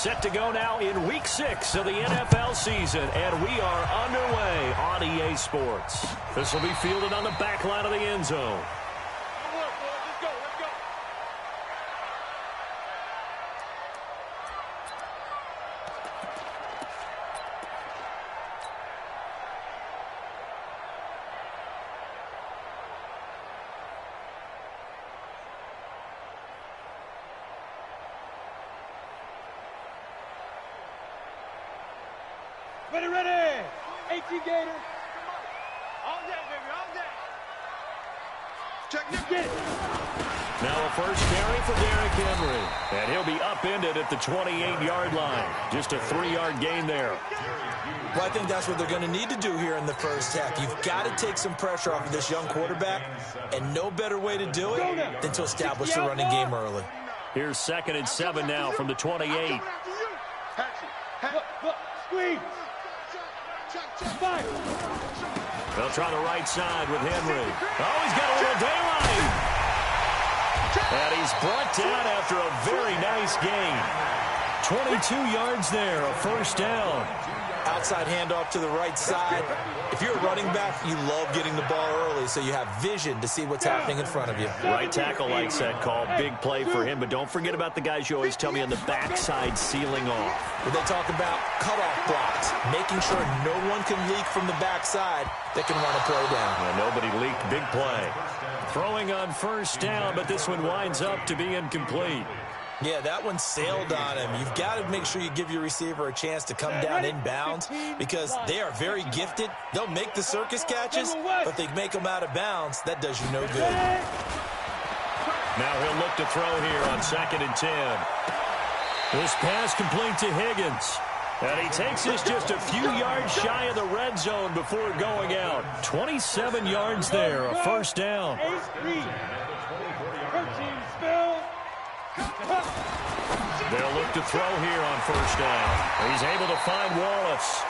Set to go now in Week 6 of the NFL season, and we are underway on EA Sports. This will be fielded on the back line of the end zone. Ready. 18 Gator. All day, baby, all day. Check it. Now a first carry for Derrick Henry. And he'll be upended at the 28-yard line. Just a 3-yard gain there. Well, I think that's what they're going to need to do here in the first half. You've got to take some pressure off of this young quarterback, and no better way to do it than to establish the running game early. Here's 2nd and 7 now from the 28. Look, squeeze. They'll try the right side with Henry. Oh, he's got a little daylight. And he's brought down after a very nice gain. 22 yards there, a first down. Outside handoff to the right side. If you're a running back, you love getting the ball early so you have vision to see what's happening in front of you. Right tackle likes that call. Big play for him, but don't forget about the guys you always tell me on the backside sealing off. When they talk about cutoff blocks, making sure no one can leak from the backside that can run a play down. Yeah, nobody leaked. Big play. Throwing on first down, but this one winds up to be incomplete. Yeah, that one sailed on him. You've got to make sure you give your receiver a chance to come down inbounds because they are very gifted. They'll make the circus catches, but they make them out of bounds. That does you no good. Now he'll look to throw here on 2nd and 10. This pass complete to Higgins. And he takes this just a few yards shy of the red zone before going out. 27 yards there, a first down. They'll look to throw here on first down. He's able to find Wallace.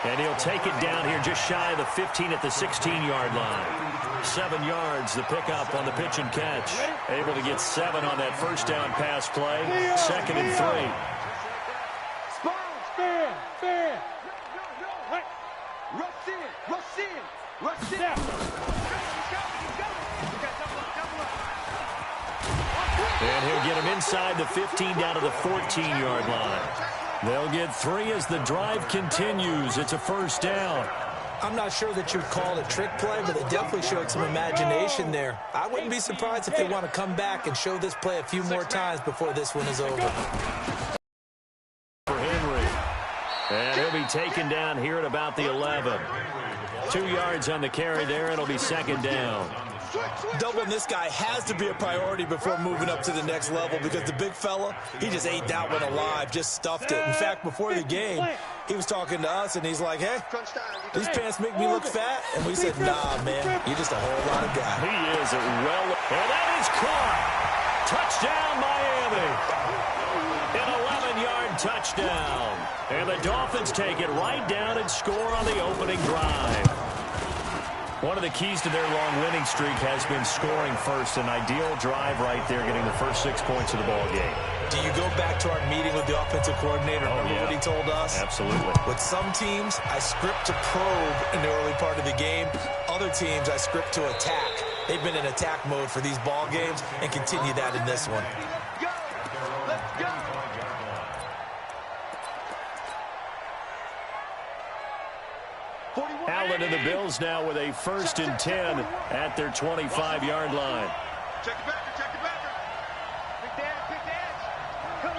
And he'll take it down here just shy of the 15 at the 16-yard line. 7 yards, the pickup on the pitch and catch. Able to get 7 on that first down pass play. 2nd and 3. Fair. Rush in. And he'll get him inside the 15 down to the 14-yard line. They'll get 3 as the drive continues. It's a first down. I'm not sure that you'd call it a trick play, but they definitely showed some imagination there. I wouldn't be surprised if they want to come back and show this play a few more times before this one is over. For Henry. And he'll be taken down here at about the 11. 2 yards on the carry there. It'll be 2nd down. Doubling this guy has to be a priority before moving up to the next level because the big fella, he just ate that one alive, just stuffed it. In fact, before the game, he was talking to us, and he's like, hey, these pants make me look fat. And we said, nah, man, you're just a whole lot of guy. He is well. And that is caught. Touchdown, Miami. An 11-yard touchdown. And the Dolphins take it right down and score on the opening drive. One of the keys to their long winning streak has been scoring first. An ideal drive right there, getting the first 6 points of the ball game. Do you go back to our meeting with the offensive coordinator? Remember what he told us? Absolutely. With some teams, I script to probe in the early part of the game. Other teams, I script to attack. They've been in attack mode for these ball games and continue that in this one. Let's go. Allen and the Bills now with a 1st and 10 at their 25-yard line. Check it back. Pick the edge. Come.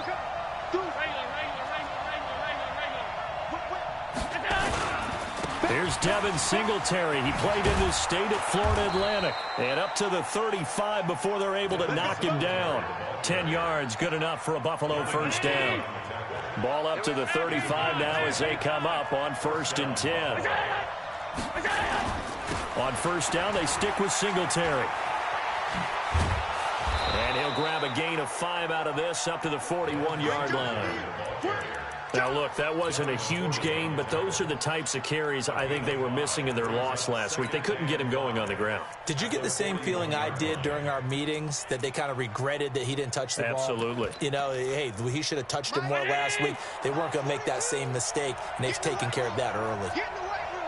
Here's Devin Singletary. He played in this state at Florida Atlantic. And up to the 35 before they're able to knock him down. 10 yards, good enough for a Buffalo first down. Ball up to the 35 now as they come up on 1st and 10. On first down, they stick with Singletary. And he'll grab a gain of 5 out of this up to the 41-yard line. Now, look, that wasn't a huge gain, but those are the types of carries I think they were missing in their loss last week. They couldn't get him going on the ground. Did you get the same feeling I did during our meetings, that they kind of regretted that he didn't touch the ball? Absolutely. You know, hey, he should have touched it more last week. They weren't going to make that same mistake, and they've taken care of that early. Get in the weight room.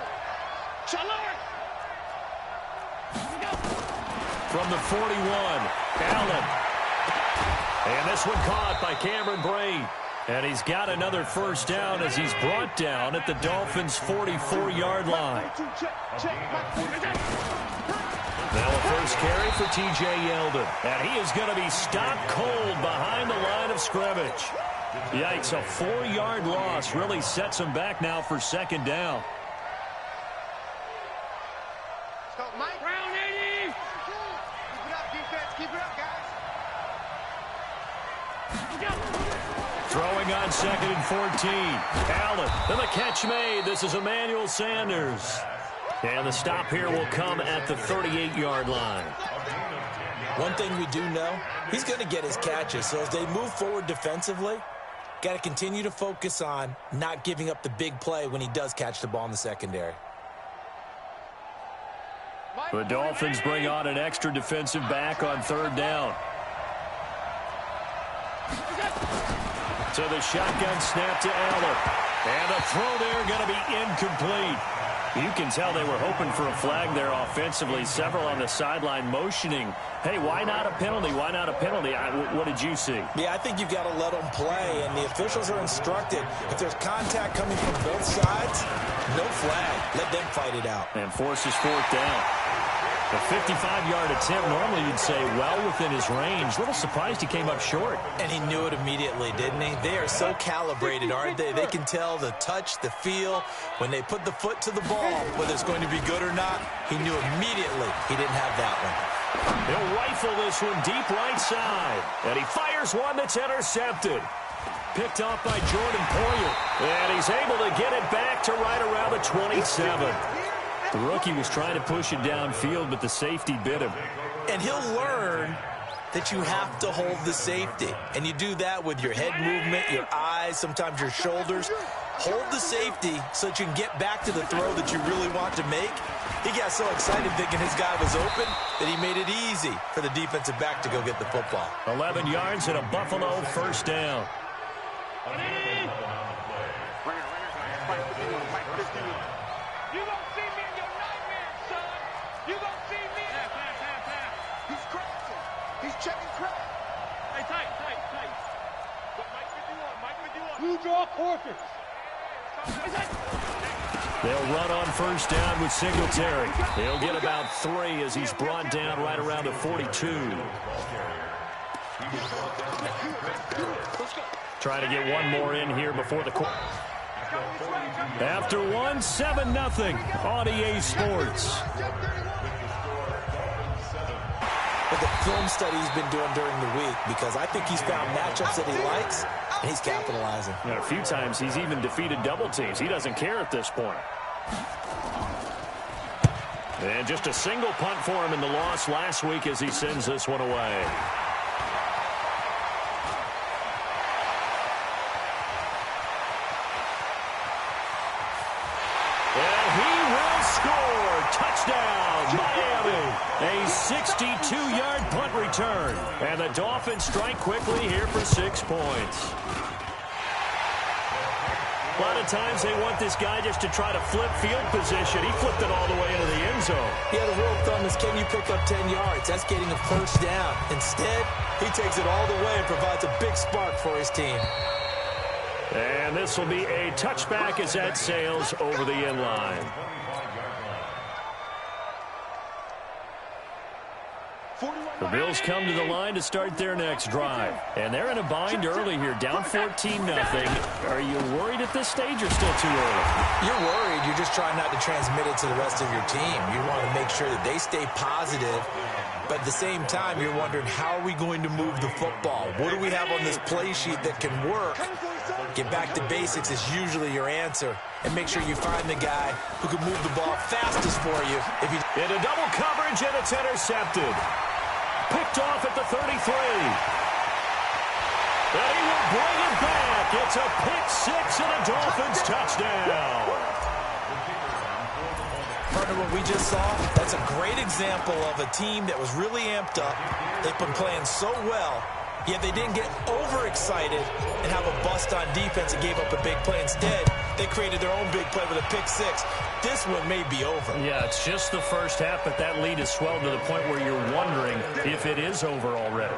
From the 41, Allen. And this one caught by Cameron Braid. And he's got another first down as he's brought down at the Dolphins' 44-yard line. Now a first carry for T.J. Yeldon. And he is going to be stopped cold behind the line of scrimmage. Yikes, a 4-yard loss really sets him back now for second down. So, Mike. Round 80. Keep it up, defense. Keep it up, guys. Throwing on second and 14. Allen, and the catch made. This is Emmanuel Sanders. And the stop here will come at the 38-yard line. One thing we do know, he's going to get his catches. So as they move forward defensively, got to continue to focus on not giving up the big play when he does catch the ball in the secondary. The Dolphins bring on an extra defensive back on third down. To the shotgun snap to Allen. And the throw there going to be incomplete. You can tell they were hoping for a flag there offensively. Several on the sideline motioning, hey, why not a penalty? Why not a penalty? What did you see? Yeah, I think you've got to let them play, and the officials are instructed. If there's contact coming from both sides, no flag. Let them fight it out. And forces fourth down. A 55-yard attempt, normally you'd say well within his range. A little surprised he came up short. And he knew it immediately, didn't he? They are so calibrated, aren't they? They can tell the touch, the feel. When they put the foot to the ball, whether it's going to be good or not, he knew immediately he didn't have that one. He'll rifle this one deep right side. And he fires one that's intercepted. Picked off by Jordan Poyer. And he's able to get it back to right around the 27. The rookie was trying to push it downfield, but the safety bit him. And he'll learn that you have to hold the safety. And you do that with your head movement, your eyes, sometimes your shoulders. Hold the safety so that you can get back to the throw that you really want to make. He got so excited thinking his guy was open that he made it easy for the defensive back to go get the football. 11 yards and a Buffalo first down. You don't see me in your nightmares, son. You don't see me. He's crossing. He's checking crack. Hey, tight. What Mike did you want? You draw quarters. They'll run on first down with Singletary. He'll get about 3 as he's brought down right around the 42. Trying to get one more in here before the quarter. After 7-0 on EA Sports. But the film study he's been doing during the week, because I think he's found matchups that he likes, and he's capitalizing. And a few times he's even defeated double teams. He doesn't care at this point. And just a single punt for him in the loss last week as he sends this one away. Touchdown, Miami. A 62-yard punt return. And the Dolphins strike quickly here for 6 points. A lot of times they want this guy just to try to flip field position. He flipped it all the way into the end zone. Yeah, the rule of thumb is, can you pick up 10 yards? That's getting a first down. Instead, he takes it all the way and provides a big spark for his team. And this will be a touchback as that sails over the end line. The Bills come to the line to start their next drive. And they're in a bind early here, down 14-0. Are you worried at this stage or still too early? You're worried. You're just trying not to transmit it to the rest of your team. You want to make sure that they stay positive. But at the same time, you're wondering, how are we going to move the football? What do we have on this play sheet that can work? Get back to basics is usually your answer. And make sure you find the guy who can move the ball fastest for you. Into double coverage, and it's intercepted. Picked off at the 33. And he will bring it back It's a pick six and a Dolphins touchdown. Partner, what we just saw, that's a great example of a team that was really amped up. They've been playing so well, yet they didn't get overexcited and have a bust on defense and gave up a big play. Instead, they created their own big play with a pick six. This one may be over. Yeah, it's just the first half, but that lead has swelled to the point where you're wondering if it is over already.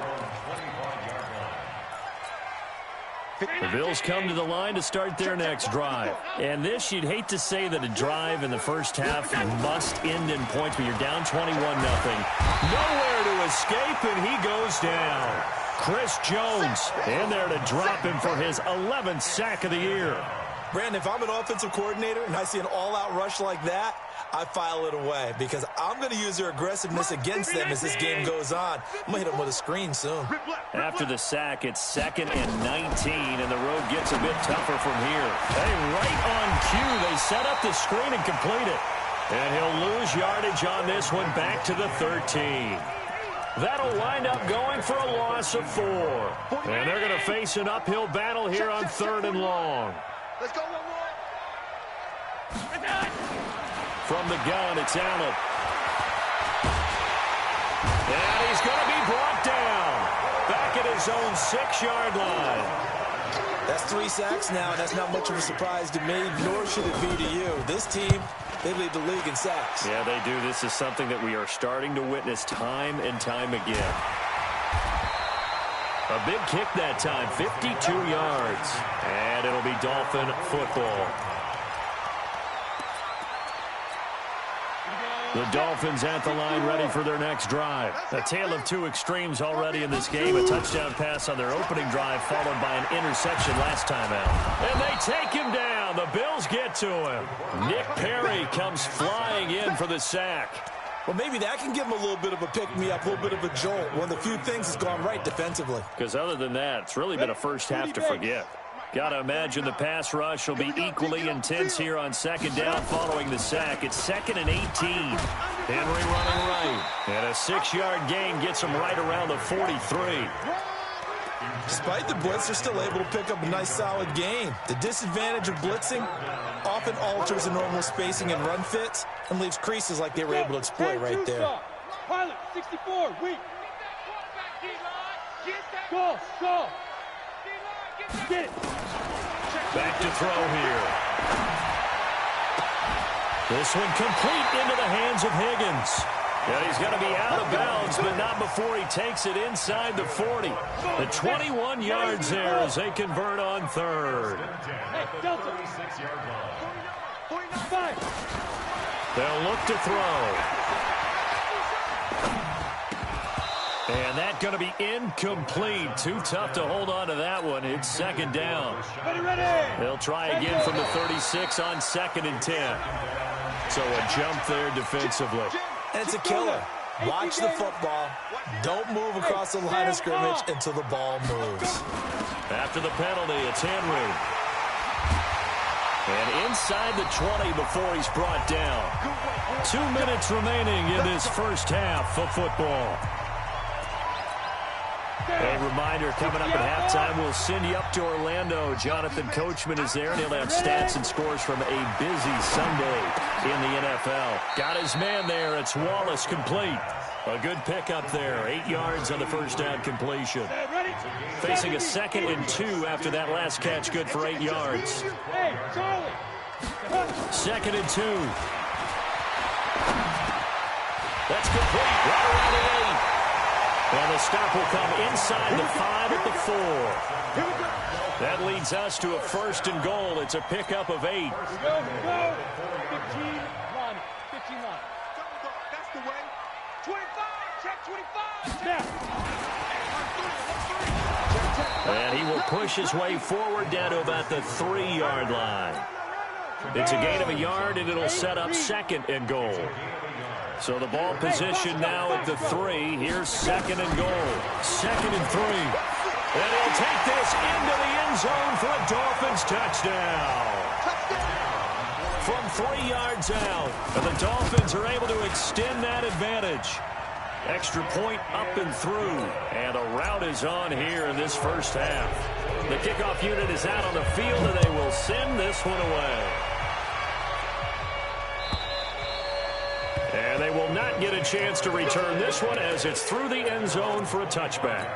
The Bills come to the line to start their next drive. And this, you'd hate to say that a drive in the first half must end in points, but you're down 21-0. Nowhere to escape, and he goes down. Chris Jones in there to drop him for his 11th sack of the year. Brandon, if I'm an offensive coordinator and I see an all-out rush like that, I file it away because I'm going to use their aggressiveness against them as this game goes on. I'm going to hit them with a screen soon. After the sack, it's 2nd and 19, and the road gets a bit tougher from here. Hey, right on cue, they set up the screen and complete it. And he'll lose yardage on this one back to the 13. That'll wind up going for a loss of 4. And they're going to face an uphill battle here on 3rd and long. Let's go, one more. From the gun, it's Allen. And he's going to be brought down. Back at his own 6-yard line. That's 3 sacks now, and that's not much of a surprise to me, nor should it be to you. This team, they lead the league in sacks. Yeah, they do. This is something that we are starting to witness time and time again. A big kick that time, 52 yards. And it'll be Dolphin football. The Dolphins at the line ready for their next drive. A tale of 2 extremes already in this game. A touchdown pass on their opening drive followed by an interception last time out. And they take him down. The Bills get to him. Nick Perry comes flying in for the sack. Well, maybe that can give him a little bit of a pick-me-up, a little bit of a jolt. One of the few things that's gone right defensively. Because other than that, it's really been a first half to forget. Got to imagine the pass rush will be equally intense here on 2nd down following the sack. It's 2nd and 18. Henry running right. And a 6-yard gain gets him right around the 43. Despite the blitz, they're still able to pick up a nice solid gain. The disadvantage of blitzing often alters the normal spacing and run fits and leaves creases like they were able to exploit right there. Pilot, 64, weak. Go, go. Get it. Back to throw here. This one complete into the hands of Higgins. And he's going to be out of bounds, but not before he takes it inside the 40. The 21 yards there as they convert on 3rd. Hey, Delta. 49. They'll look to throw. And that's going to be incomplete. Too tough to hold on to that one. It's 2nd down. Ready. They'll try again from the 36 on 2nd and 10. So a jump there defensively. And it's a killer. Watch the football. Don't move across the line of scrimmage until the ball moves. After the penalty, it's Henry. And inside the 20 before he's brought down. 2 minutes remaining in this first half of football. A reminder, coming up at halftime, we'll send you up to Orlando. Jonathan Coachman is there, and he'll have stats and scores from a busy Sunday in the NFL. Got his man there. It's Wallace complete. A good pickup there. 8 yards on the first down completion. Facing a 2nd and 2 after that last catch, good for 8 yards. 2nd and 2. That's complete. Right around the 8. And the stop will come inside the 5 at the 4. That leads us to a 1st and goal. It's a pickup of 8. Go. 15 line. 15 line. That's the way. 25. Check 25. Now. And he will push his way forward down to about the 3-yard line. It's a gain of a yard, and it'll set up 2nd and goal. So the ball position now at the 3. Here's 2nd and goal. 2nd and 3. And he'll take this into the end zone for a Dolphins touchdown. From 3 yards out. And the Dolphins are able to extend that advantage. Extra point up and through. And a rout is on here in this first half. The kickoff unit is out on the field, and they will send this one away. And they will not get a chance to return this one as it's through the end zone for a touchback.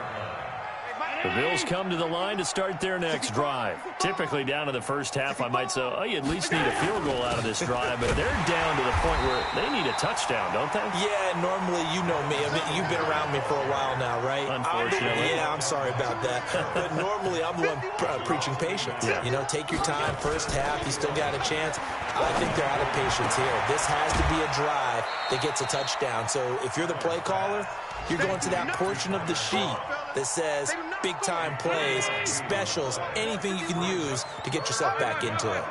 The Bills come to the line to start their next drive. Typically down to the first half, I might say, oh, you at least need a field goal out of this drive, but they're down to the point where they need a touchdown, don't they? Yeah, normally, you know me. I mean, you've been around me for a while now, right? Unfortunately. I'm sorry about that. But normally, I'm the one preaching patience. Yeah. You know, take your time. First half, you still got a chance. I think they're out of patience here. This has to be a drive that gets a touchdown. So if you're the play caller, you're going to that portion of the sheet that says big-time plays, specials, anything you can use to get yourself back into it.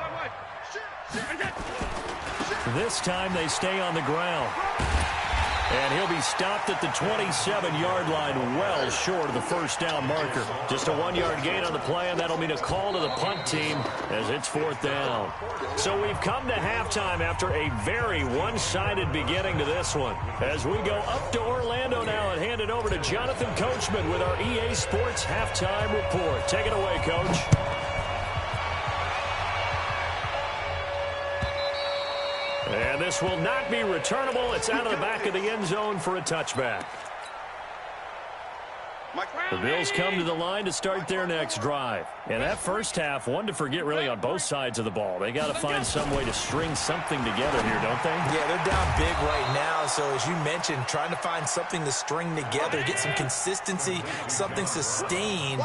This time they stay on the ground. And he'll be stopped at the 27-yard line, well short of the first down marker. Just a 1-yard gain on the play, and that'll mean a call to the punt team as it's 4th down. So we've come to halftime after a very one-sided beginning to this one. As we go up to Orlando now and hand it over to Jonathan Coachman with our EA Sports Halftime Report. Take it away, Coach. And this will not be returnable. It's out of the back of the end zone for a touchback. The Bills come to the line to start their next drive. And that first half, one to forget really on both sides of the ball. They got to find some way to string something together here, don't they? Yeah, they're down big right now. So as you mentioned, trying to find something to string together, get some consistency, something sustained,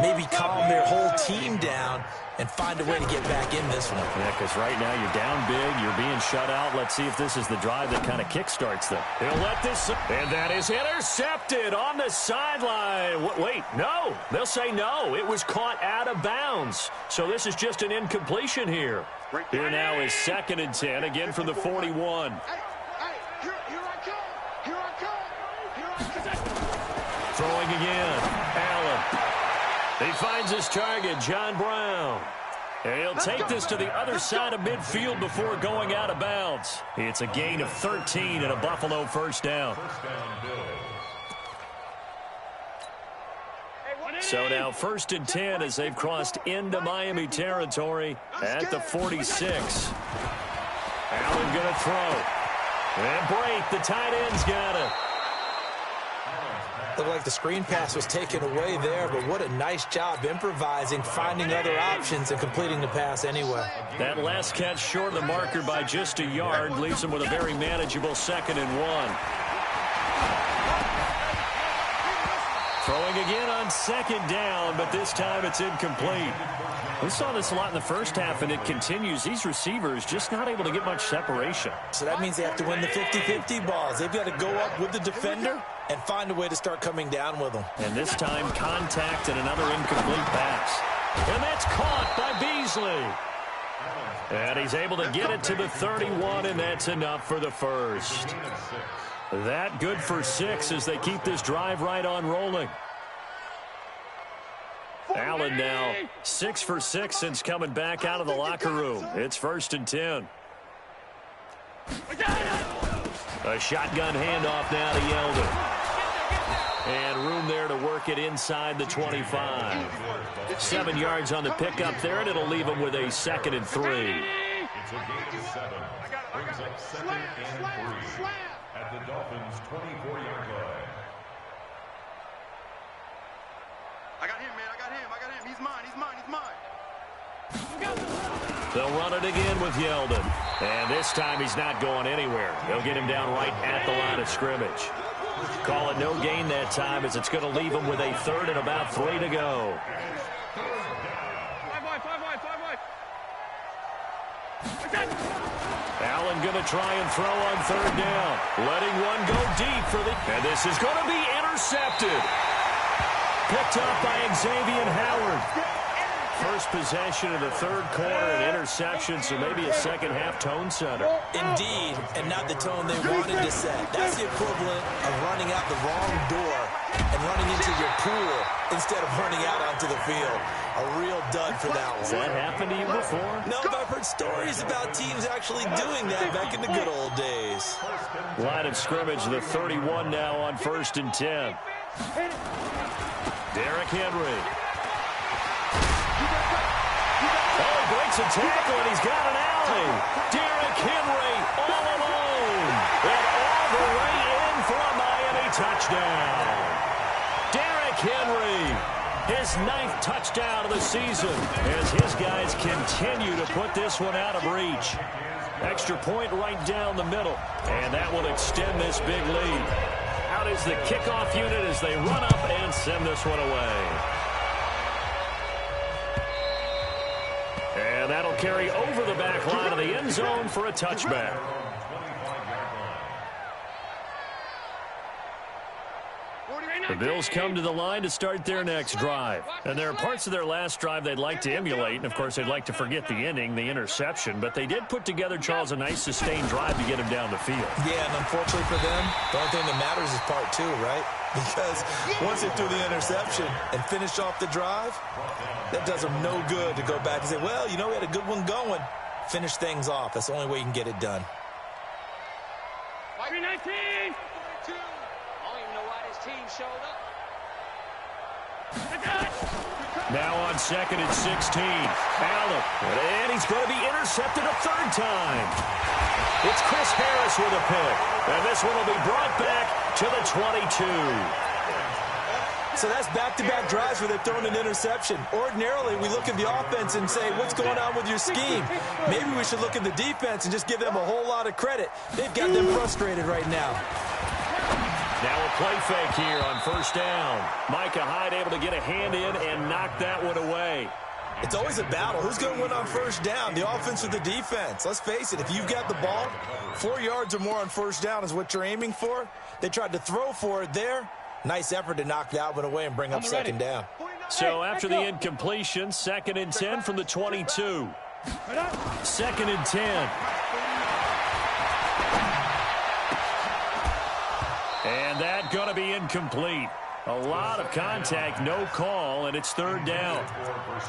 maybe calm their whole team down and find a way to get back in this one. Yeah, because right now you're down big, you're being shut out. Let's see if this is the drive that kind of kickstarts them. He'll let this, and that is intercepted on the sideline. Wait, no. They'll say no. It was caught out of bounds. So this is just an incompletion here. Here now is 2nd and 10, again from the 41. Throwing again. Allen. He finds his target, John Brown. And he'll take this to the other side of midfield before going out of bounds. It's a gain of 13 and a Buffalo first down. So now 1st and 10 as they've crossed into Miami territory at the 46. Allen going to throw. And break. The tight end's got it. Looked like the screen pass was taken away there, but what a nice job improvising, finding other options, and completing the pass anyway. That last catch short of the marker by just a yard leaves him with a very manageable 2nd and 1. Throwing again on 2nd down, but this time it's incomplete. We saw this a lot in the first half, and it continues. These receivers just not able to get much separation. So that means they have to win the 50-50 balls. They've got to go up with the defender and find a way to start coming down with them. And this time, contact and another incomplete pass. And that's caught by Beasley. And he's able to get it to the 31, and that's enough for the first. That good for 6 as they keep this drive right on rolling. Allen now 6 for 6 since coming back out of the locker room. It's 1st and 10. A shotgun handoff now to Yeldon. And room there to work it inside the 25. 7 yards on the pickup there, and it'll leave him with a 2nd and 3. It's a gain of 7. Brings up 2nd and 3 at the Dolphins' 24-yard line. I got him, man. I got him. He's mine. They'll run it again with Yeldon. And this time he's not going anywhere. They'll get him down right at the line of scrimmage. Call it no gain that time as it's going to leave him with a 3rd and about 3 to go. Allen going to try and throw on 3rd down. Letting one go deep for the... And this is going to be intercepted. Picked up by Xavier Howard. First possession of the 3rd quarter, an interception, so maybe a second-half tone setter. Indeed, and not the tone they wanted to set. That's the equivalent of running out the wrong door and running into your pool instead of running out onto the field. A real dud for that one. Has that happened to you before? No, but I've heard stories about teams actually doing that back in the good old days. Line of scrimmage, the 31 now on 1st and 10. Derrick Henry. a tackle, and he's got an alley. Derrick Henry all alone. And all the way in for a Miami touchdown. Derrick Henry, his 9th touchdown of the season, as his guys continue to put this one out of reach. Extra point right down the middle, and that will extend this big lead. Out is the kickoff unit as they run up and send this one away. And that'll carry over the back line of the end zone for a touchback. The Bills come to the line to start their next drive. And there are parts of their last drive they'd like to emulate. And, of course, they'd like to forget the inning, the interception. But they did put together, Charles, a nice sustained drive to get him down the field. Yeah, and unfortunately for them, the only thing that matters is part 2, right? Because once they threw the interception and finished off the drive, that does them no good to go back and say, well, you know, we had a good one going. Finish things off. That's the only way you can get it done. 319! Team showed up. Now on 2nd and 16. Allen. And he's going to be intercepted a 3rd time. It's Chris Harris with a pick. And this one will be brought back to the 22. So that's back-to-back drives where they've thrown an interception. Ordinarily, we look at the offense and say, what's going on with your scheme? Maybe we should look at the defense and just give them a whole lot of credit. They've got them frustrated right now. Now a play fake here on 1st down. Micah Hyde able to get a hand in and knock that one away. It's always a battle. Who's going to win on 1st down, the offense or the defense? Let's face it, if you've got the ball, 4 yards or more on 1st down is what you're aiming for. They tried to throw for it there. Nice effort to knock that one away and bring up 2nd down. So after the incompletion, 2nd and 10 from the 22. 2nd and 10. And that going to be incomplete. A lot of contact, no call, and it's 3rd down.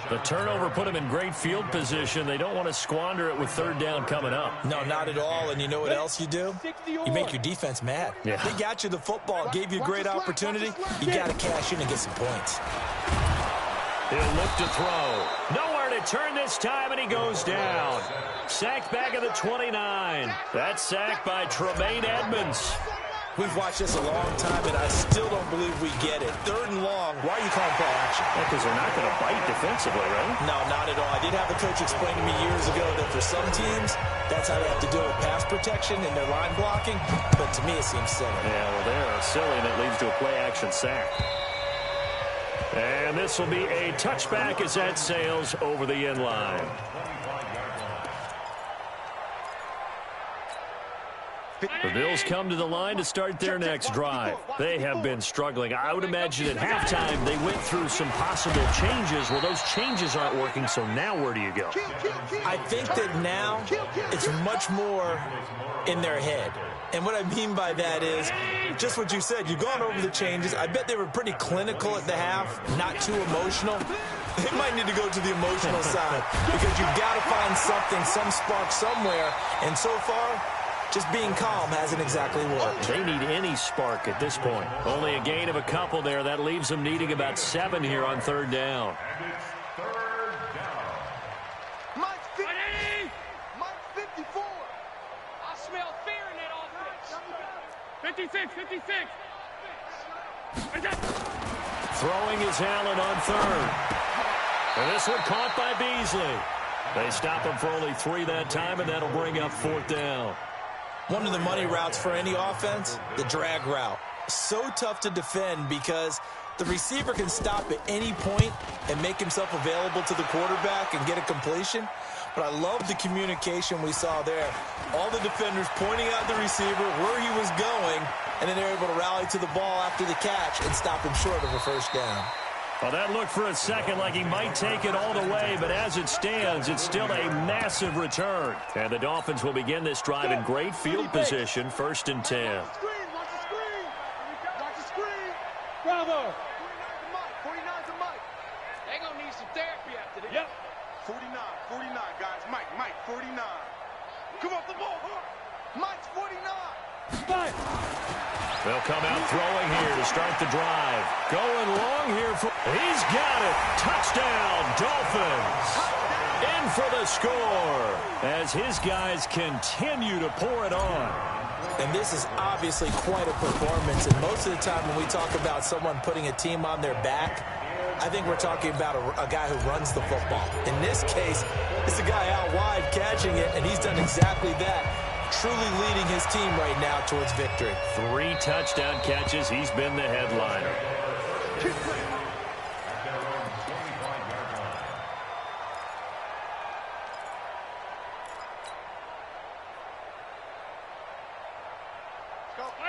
The turnover put them in great field position. They don't want to squander it with 3rd down coming up. No, not at all, and you know what else you do? You make your defense mad. Yeah. They got you the football, gave you a great opportunity. You got to cash in and get some points. He'll look to throw. Nowhere to turn this time, and he goes down. Sacked back at the 29. That's sacked by Tremaine Edmonds. We've watched this a long time, and I still don't believe we get it. 3rd and long. Why are you calling play action? Because they're not going to bite defensively, right? No, not at all. I did have a coach explain to me years ago that for some teams, that's how they have to deal with pass protection and their line blocking. But to me, it seems silly. Yeah, well, they are silly, and it leads to a play-action sack. And this will be a touchback as that sails over the end line. The Bills come to the line to start their next drive. They have been struggling. I would imagine at halftime they went through some possible changes. Well, those changes aren't working, so now where do you go? I think that now it's much more in their head. And what I mean by that is just what you said. You've gone over the changes. I bet they were pretty clinical at the half, not too emotional. They might need to go to the emotional side because you've got to find something, some spark somewhere. And so far, just being calm hasn't exactly worked. They need any spark at this point. Only a gain of a couple there. That leaves them needing about 7 here on 3rd down. Mike 50. Mike 54. I smell fear in that offense. 56, 56. Throwing is Allen on 3rd. And this one caught by Beasley. They stop him for only 3 that time, and that'll bring up 4th down. One of the money routes for any offense, the drag route. So tough to defend because the receiver can stop at any point and make himself available to the quarterback and get a completion. But I love the communication we saw there. All the defenders pointing out the receiver, where he was going, and then they're able to rally to the ball after the catch and stop him short of a 1st down. Well, that looked for a second like he might take it all the way, but as it stands, it's still a massive return. And the Dolphins will begin this drive in great field position, 1st and 10. Watch the screen. Watch the screen. Bravo. 49's a Mike. They're going to need some therapy after this. Yep. 49, guys. Mike, 49. Come off the ball. Mike's 49. Five. They'll come out throwing here to start the drive. Going long here. He's got it. Touchdown, Dolphins. in for the score as his guys continue to pour it on. And this is obviously quite a performance. And most of the time when we talk about someone putting a team on their back, I think we're talking about a guy who runs the football. In this case, it's a guy out wide catching it, and he's done exactly that, truly leading his team right now towards victory. 3 touchdown catches. He's been the headliner.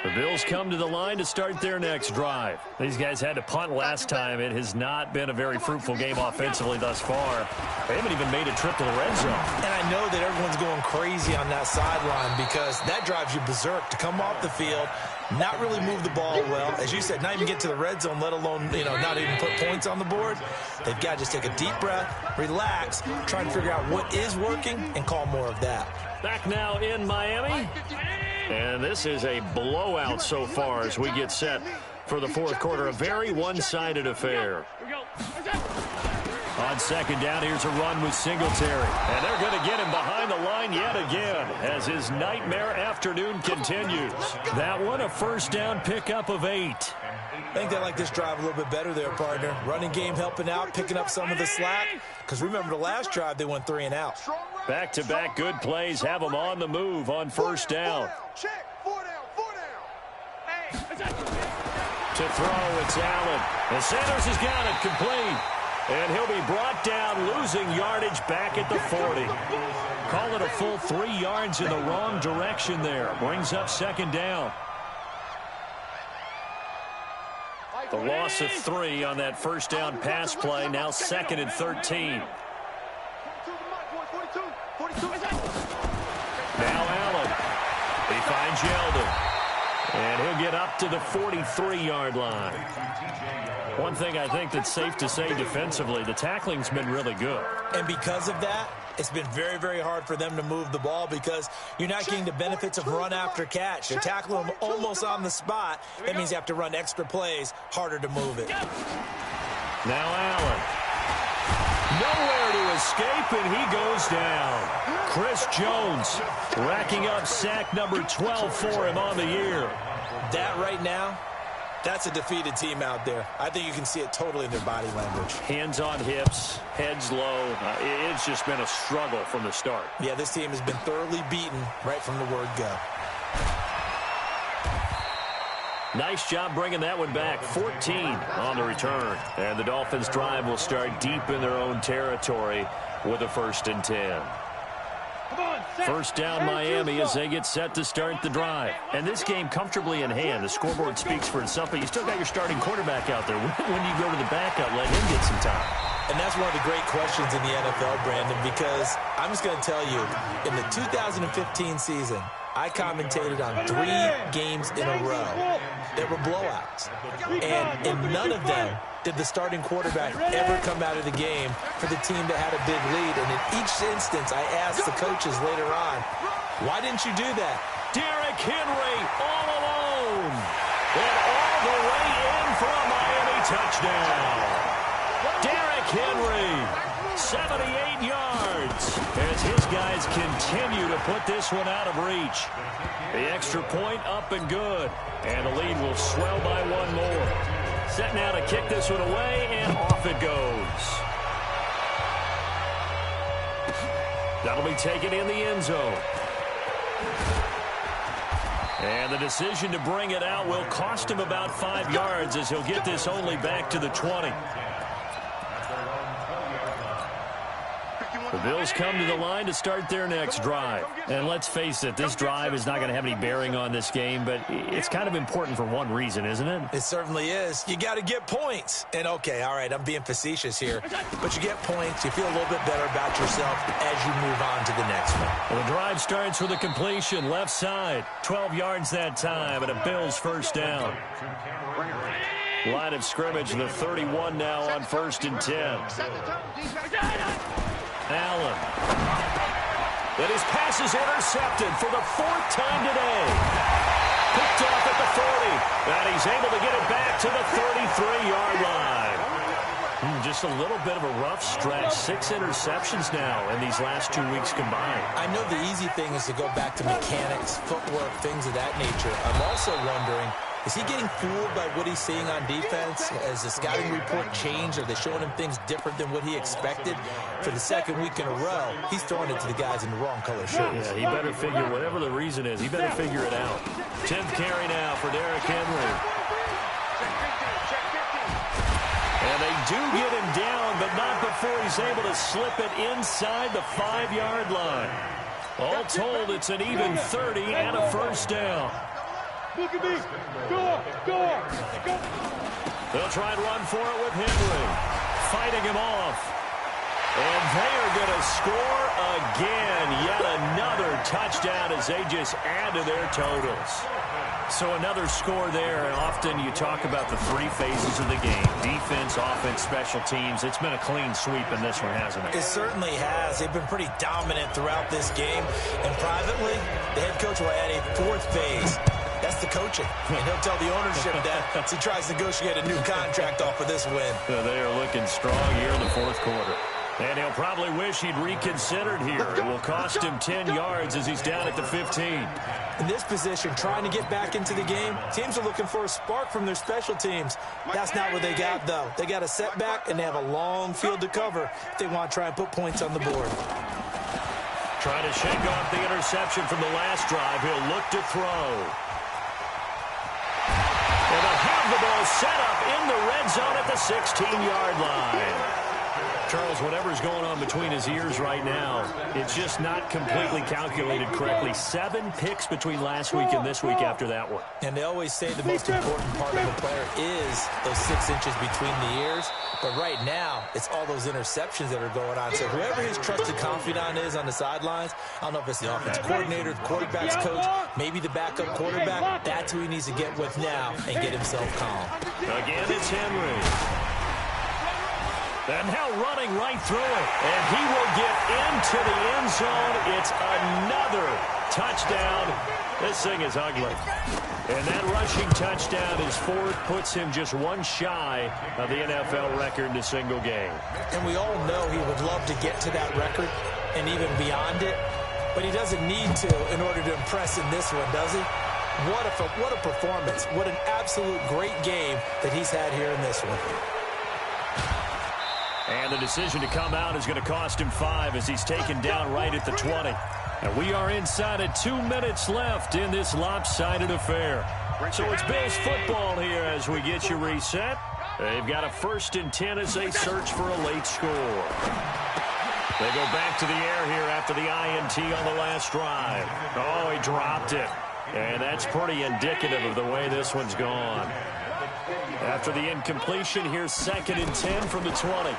The Bills come to the line to start their next drive. These guys had to punt last time. It has not been a very fruitful game offensively thus far. They haven't even made a trip to the red zone. And I know that everyone's going crazy on that sideline because that drives you berserk to come off the field, not really move the ball well. As you said, not even get to the red zone, let alone, not even put points on the board. They've got to just take a deep breath, relax, try and figure out what is working, and call more of that. Back now in Miami. And this is a blowout so far as we get set for the fourth quarter. A very one-sided affair. On second down, here's a run with Singletary. And they're going to get him behind the line yet again as his nightmare afternoon continues. That one, a first down pickup of 8. I think they like this drive a little bit better there, partner. Running game helping out, picking up some of the slack. Because remember the last drive, they went 3 and out. Back-to-back good plays have them on the move on first down. Check. 4 down. To throw, it's Allen. And Sanders has got it complete. And he'll be brought down, losing yardage back at the 40. Call it a full 3 yards in the wrong direction there. Brings up second down. The loss of 3 on that first down pass play. Now 2nd and 13. Now Allen. He finds Yeldon. And he'll get up to the 43-yard line. One thing I think that's safe to say defensively, the tackling's been really good. And because of that, it's been very, very hard for them to move the ball because you're not getting the benefits of run after catch. They're tackling them almost on the spot. That means you have to run extra plays, harder to move it. Now Allen. Nowhere to escape, and he goes down. Chris Jones racking up sack number 12 for him on the year. That right now, that's a defeated team out there. I think you can see it totally in their body language. Hands on hips, heads low. It's just been a struggle from the start. Yeah, this team has been thoroughly beaten right from the word go. Nice job bringing that one back. 14 on the return. And the Dolphins' drive will start deep in their own territory with a 1st and 10. First down Miami as they get set to start the drive. And this game comfortably in hand. The scoreboard speaks for itself, but you still got your starting quarterback out there. When do you go to the backup, let him get some time? And that's one of the great questions in the NFL, Brandon, because I'm just going to tell you, in the 2015 season, I commentated on 3 games in a row that were blowouts. And in none of them did the starting quarterback ever come out of the game for the team that had a big lead. And in each instance, I asked the coaches later on, why didn't you do that? Derrick Henry all alone. And all the way in for a Miami touchdown. Derrick Henry, 78 yards. As his guys continue to put this one out of reach. The extra point up and good. And the lead will swell by 1 more. Set now to kick this one away, and off it goes. That'll be taken in the end zone. And the decision to bring it out will cost him about 5 yards as he'll get this only back to the 20. The Bills come to the line to start their next drive. And let's face it, this drive is not going to have any bearing on this game, but it's kind of important for one reason, isn't it? It certainly is. You got to get points. And, okay, all right, I'm being facetious here. But you get points, you feel a little bit better about yourself as you move on to the next one. Well, the drive starts with a completion, left side. 12 yards that time, and a Bills first down. Line of scrimmage, the 31 now on 1st and 10. Allen. But his pass is intercepted for the 4th time today. Picked off at the 40. And he's able to get it back to the 33-yard line. Just just a little bit of a rough stretch. 6 interceptions now in these last 2 weeks combined. I know the easy thing is to go back to mechanics, footwork, things of that nature. I'm also wondering, is he getting fooled by what he's seeing on defense? Has the scouting report changed? Are they showing him things different than what he expected? For the second week in a row, he's throwing it to the guys in the wrong color shirts. Yeah, he better figure, whatever the reason is, he better figure it out. 10th carry now for Derrick Henry. And they do get him down, but not before he's able to slip it inside the 5-yard line. All told, it's an even 30 and a first down. Look at me. Go. They'll try and run for it with Henry. Fighting him off. And they are going to score again. Yet another touchdown as they just add to their totals. So another score there. And often you talk about the 3 phases of the game. Defense, offense, special teams. It's been a clean sweep in this one, hasn't it? It certainly has. They've been pretty dominant throughout this game. And privately, the head coach will add a 4th phase. That's the coaching. And he'll tell the ownership that as he tries to negotiate a new contract off of this win. They are looking strong here in the 4th quarter. And he'll probably wish he'd reconsidered here. It will cost him 10 yards as he's down at the 15. In this position, trying to get back into the game, teams are looking for a spark from their special teams. That's not what they got, though. They got a setback, and they have a long field to cover if they want to try and put points on the board. Trying to shake off the interception from the last drive. He'll look to throw. And they'll have the ball set up in the red zone at the 16-yard line. Charles, whatever's going on between his ears right now, it's just not completely calculated correctly. 7 picks between last week and this week after that one. And they always say the most important part of a player is those 6 inches between the ears. But right now, it's all those interceptions that are going on. So whoever his trusted confidant is on the sidelines, I don't know if it's the offensive coordinator, the quarterback's coach, maybe the backup quarterback, that's who he needs to get with now and get himself calm. Again, it's Henry. And now running right through it. And he will get into the end zone. It's another touchdown. This thing is ugly. And that rushing touchdown is 4th, puts him just 1 shy of the NFL record in a single game. And we all know he would love to get to that record and even beyond it. But he doesn't need to in order to impress in this one, does he? What a performance. What an absolute great game that he's had here in this one. And the decision to come out is going to cost him 5 as he's taken down right at the 20. And we are inside of 2 minutes left in this lopsided affair. So it's Bills football here as we get you reset. They've got a 1st and 10 as they search for a late score. They go back to the air here after the INT on the last drive. Oh, he dropped it. And that's pretty indicative of the way this one's gone. After the incompletion, here's 2nd and 10 from the 20.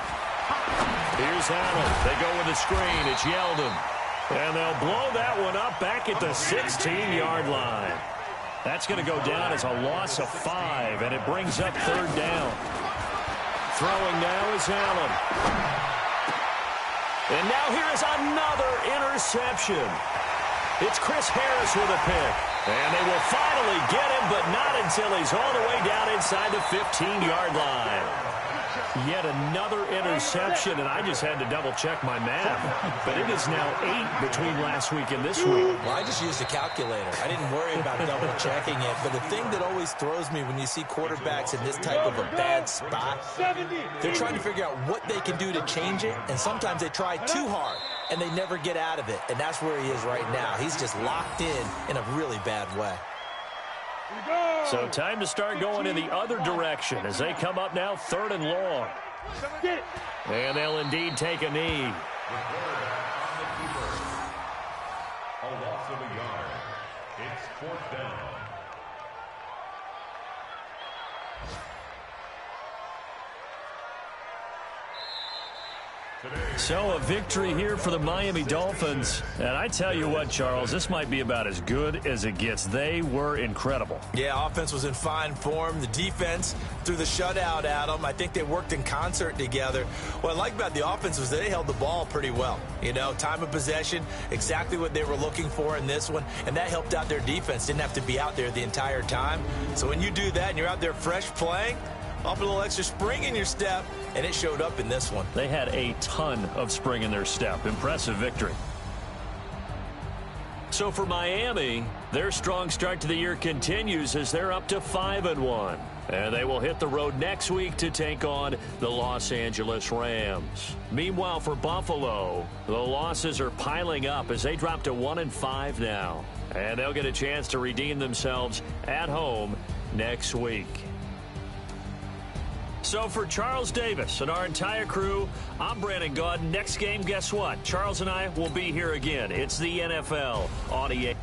Here's Allen. They go with the screen. It's Yeldon. And they'll blow that one up back at the 16-yard line. That's going to go down as a loss of 5, and it brings up 3rd down. Throwing now is Allen. And now here is another interception. It's Chris Harris with a pick. And they will finally get him, but not until he's all the way down inside the 15-yard line. Yet another interception, and I just had to double-check my math. But it is now 8 between last week and this week. Well, I just used a calculator. I didn't worry about double-checking it. But the thing that always throws me when you see quarterbacks in this type of a bad spot, they're trying to figure out what they can do to change it, and sometimes they try too hard, and they never get out of it. And that's where he is right now. He's just locked in a really bad way. So time to start going in the other direction as they come up now 3rd and long. And they'll indeed take a knee. A loss of a yard. It's 4th down. So a victory here for the Miami Dolphins. And I tell you what, Charles, this might be about as good as it gets. They were incredible. Yeah, offense was in fine form. The defense threw the shutout at them. I think they worked in concert together. What I like about the offense was they held the ball pretty well. You know, time of possession, exactly what they were looking for in this one. And that helped out their defense. Didn't have to be out there the entire time. So when you do that and you're out there fresh playing, off a little extra spring in your step, and it showed up in this one. They had a ton of spring in their step. Impressive victory. So for Miami, their strong start to the year continues as they're up to 5-1. And they will hit the road next week to take on the Los Angeles Rams. Meanwhile, for Buffalo, the losses are piling up as they drop to 1-5 now. And they'll get a chance to redeem themselves at home next week. So for Charles Davis and our entire crew, I'm Brandon Gaudin. Next game, guess what? Charles and I will be here again. It's the NFL on EA.